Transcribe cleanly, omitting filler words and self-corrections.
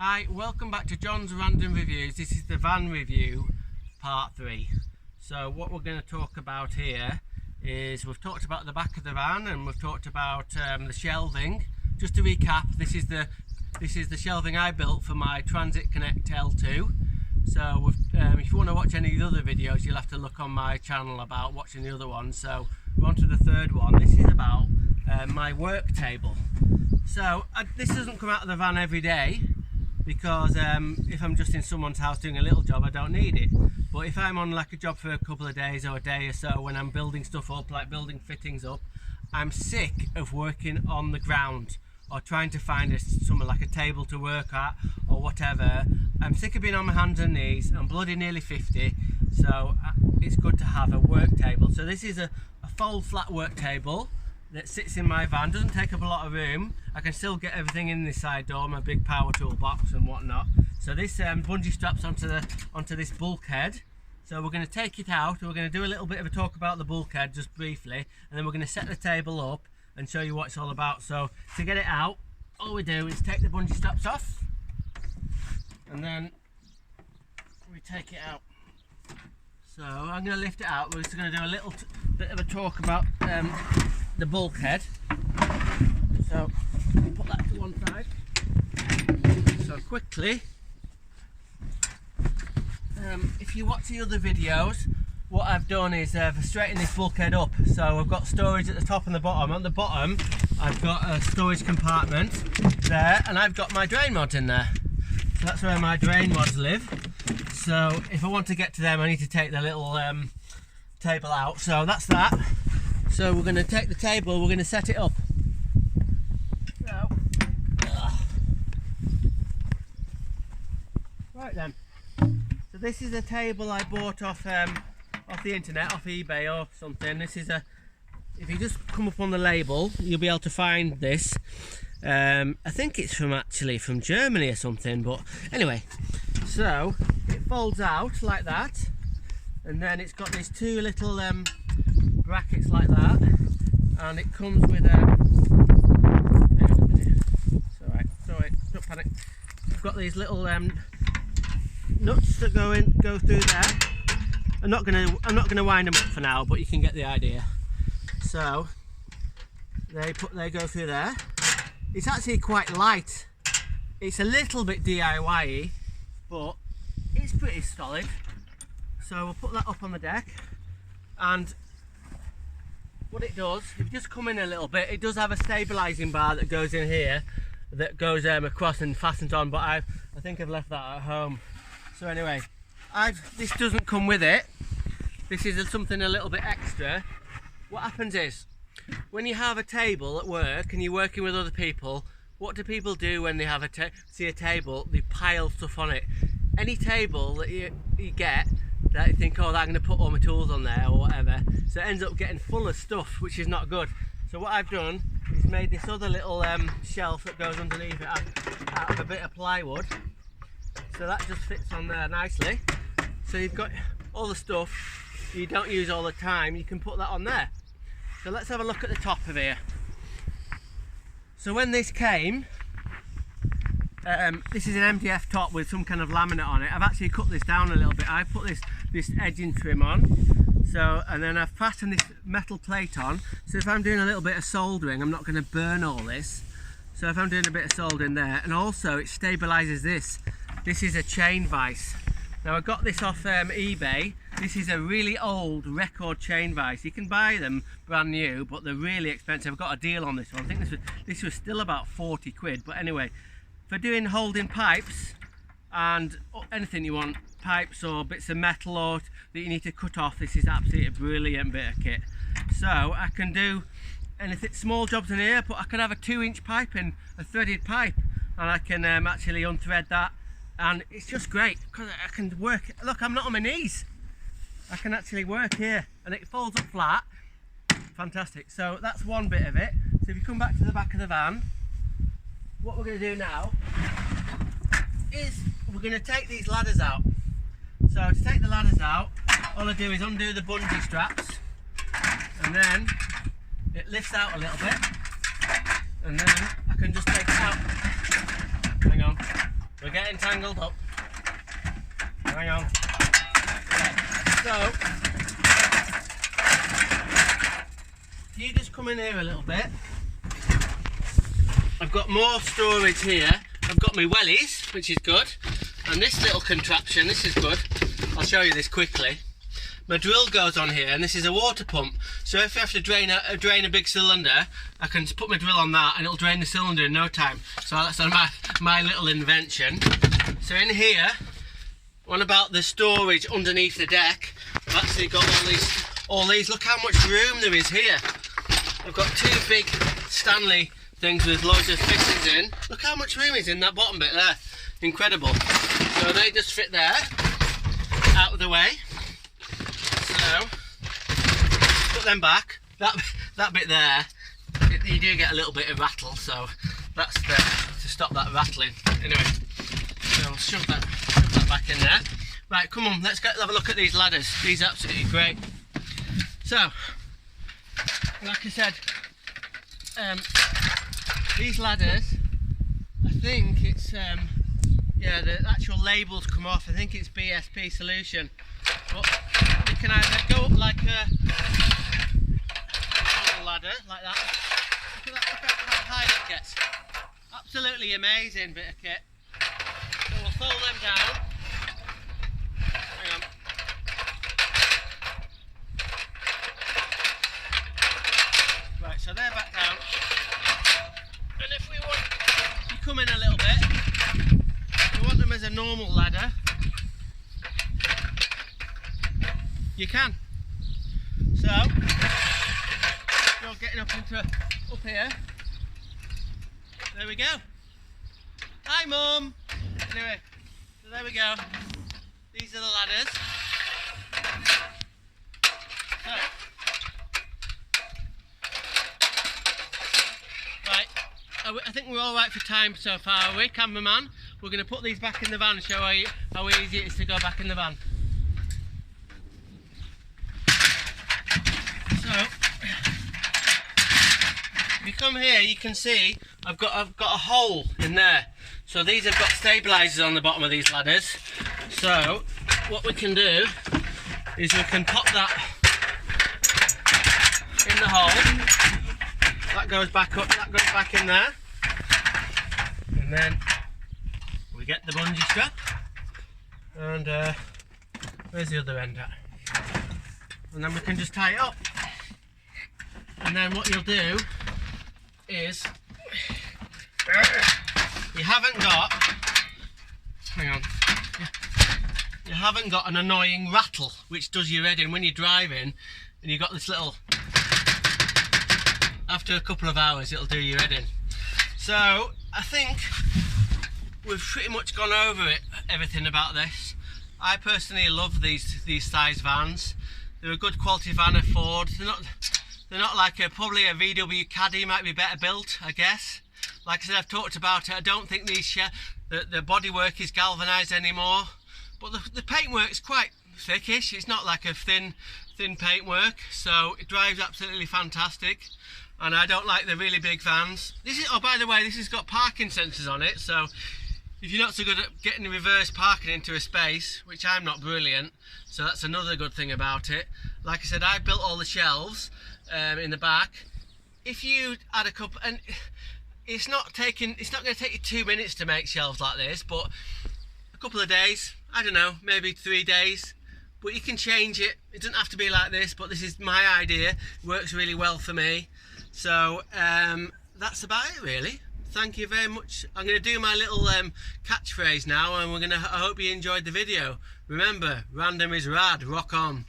Hi, welcome back to John's Random Reviews. This is the van review, part 3. So what we're going to talk about here is we've talked about the back of the van and we've talked about the shelving. Just to recap, this is the shelving I built for my Transit Connect L2. So if you want to watch any of the other videos, you'll have to look on my channel about watching the other ones. So we're on to the third one. This is about my work table. So this doesn't come out of the van every day, because if I'm just in someone's house doing a little job, I don't need it. But if I'm on like a job for a couple of days or a day or so, when I'm building stuff up, like building fittings up, I'm sick of working on the ground or trying to find somewhere like a table to work at or whatever. I'm sick of being on my hands and knees. I'm bloody nearly 50, so it's good to have a work table. So this is a fold flat work table that sits in my van. Doesn't take up a lot of room. I can still get everything in this side door, my big power tool box and whatnot. So this bungee straps onto this bulkhead. So we're going to take it out. We're going to do a little bit of a talk about the bulkhead just briefly, and then we're going to set the table up and show you what it's all about. So to get it out, all we do is take the bungee straps off, and then we take it out. So I'm going to lift it out. We're just going to do a little bit of a talk about the bulkhead. So put that to one side. So quickly, if you watch the other videos, what I've done is I've straightened this bulkhead up. So I've got storage at the top and the bottom. On the bottom, I've got a storage compartment there, and I've got my drain mods in there. So that's where my drain mods live. So if I want to get to them, I need to take the little table out. So that's that. So we're going to take the table, we're going to set it up. So, right then. So this is a table I bought off the internet, off eBay or something. This is if you just come up on the label, you'll be able to find this. I think it's actually from Germany or something, but anyway. So it folds out like that, and then it's got these two little brackets like that, and it comes with sorry, don't panic. I've got these little nuts that go through there. I'm not gonna wind them up for now, but you can get the idea. So they go through there. It's actually quite light. It's a little bit DIY-y, but it's pretty solid. So we'll put that up on the deck, and what it does, if you just come in a little bit, it does have a stabilising bar that goes in here, that goes across and fastens on, but I think I've left that at home. So anyway, this doesn't come with it. This is something a little bit extra. What happens is, when you have a table at work and you're working with other people, what do people do when they have see a table? They pile stuff on it. Any table that you get that you think, oh, I'm going to put all my tools on there or whatever, so it ends up getting full of stuff, which is not good. So what I've done is made this other little shelf that goes underneath it out of a bit of plywood. So that just fits on there nicely. So you've got all the stuff you don't use all the time, you can put that on there. So let's have a look at the top of here. So when this came, this is an MDF top with some kind of laminate on it. I've actually cut this down a little bit. I put this edging trim on. So, and then I've fastened this metal plate on. So if I'm doing a little bit of soldering, I'm not going to burn all this. So if I'm doing a bit of soldering there, and also it stabilises this. This is a chain vise. Now I got this off eBay. This is a really old record chain vise. You can buy them brand new, but they're really expensive. I've got a deal on this one. I think this was still about 40 quid. But anyway, for doing holding pipes and anything you want, pipes or bits of metal or that you need to cut off, this is absolutely a brilliant bit of kit. So I can do anything, small jobs in here, but I can have a 2-inch pipe in, a threaded pipe, and I can actually unthread that, and it's just great because I can work. Look, I'm not on my knees. I can actually work here, and it folds up flat. Fantastic. So that's one bit of it. So if you come back to the back of the van, what we're going to do now is we're going to take these ladders out. So to take the ladders out, all I do is undo the bungee straps, and then it lifts out a little bit, and then I can just take it out. Hang on, we're getting tangled up. Hang on. So, you just come in here a little bit. I've got more storage here. I've got my wellies, which is good. And this little contraption, this is good. I'll show you this quickly. My drill goes on here, and this is a water pump. So if I have to drain a big cylinder, I can just put my drill on that and it'll drain the cylinder in no time. So that's my little invention. So in here, one about the storage underneath the deck, I've actually got all these. Look how much room there is here. I've got two big Stanley things with loads of fittings in. Look how much room is in that bottom bit there. Incredible. So they just fit there, out of the way. So, put them back. That bit there, you do get a little bit of rattle, so that's there to stop that rattling. Anyway, so I'll shove that back in there. Right, come on, let's have a look at these ladders. These are absolutely great. So, like I said, these ladders, I think it's, yeah, the actual labels come off. I think it's BSP Solution. But you can either go up like a normal ladder, like that. Look at how high it gets. Absolutely amazing bit of kit. So we'll fold them down. Hang on. Right, so they're back down. And if we want to come in a little bit, we want them as a normal ladder. You can. So, you're getting up here. There we go. Hi, Mum. Anyway, so there we go. These are the ladders. So, right. I think we're all right for time so far, are we, cameraman? We're going to put these back in the van and show you how easy it is to go back in the van. So, if you come here, you can see I've got a hole in there. So these have got stabilisers on the bottom of these ladders. So what we can do is we can pop that in the hole. That goes back up. That goes back in there, and then we get the bungee strap. And where's the other end at? And then we can just tie it up. And then what you'll do is you haven't got an annoying rattle which does your head in when you're driving, and you've got this little, after a couple of hours it'll do your head in. So I think we've pretty much gone over everything about this. I personally love these size vans. They're a good quality van at Ford. They're not like probably a VW Caddy might be better built, I guess. Like I said, I've talked about it. I don't think the bodywork is galvanised anymore, but the paintwork is quite thickish. It's not like a thin paintwork, so it drives absolutely fantastic. And I don't like the really big vans. Oh, by the way, this has got parking sensors on it, so if you're not so good at getting reverse parking into a space, which I'm not brilliant, so that's another good thing about it. Like I said, I built all the shelves in the back. If you add a couple, and it's not going to take you 2 minutes to make shelves like this, but a couple of days, I don't know, maybe 3 days, but you can change it. It doesn't have to be like this, but this is my idea. It works really well for me. So that's about it really. Thank you very much. I'm going to do my little catchphrase now, and I hope you enjoyed the video. Remember, random is rad, rock on.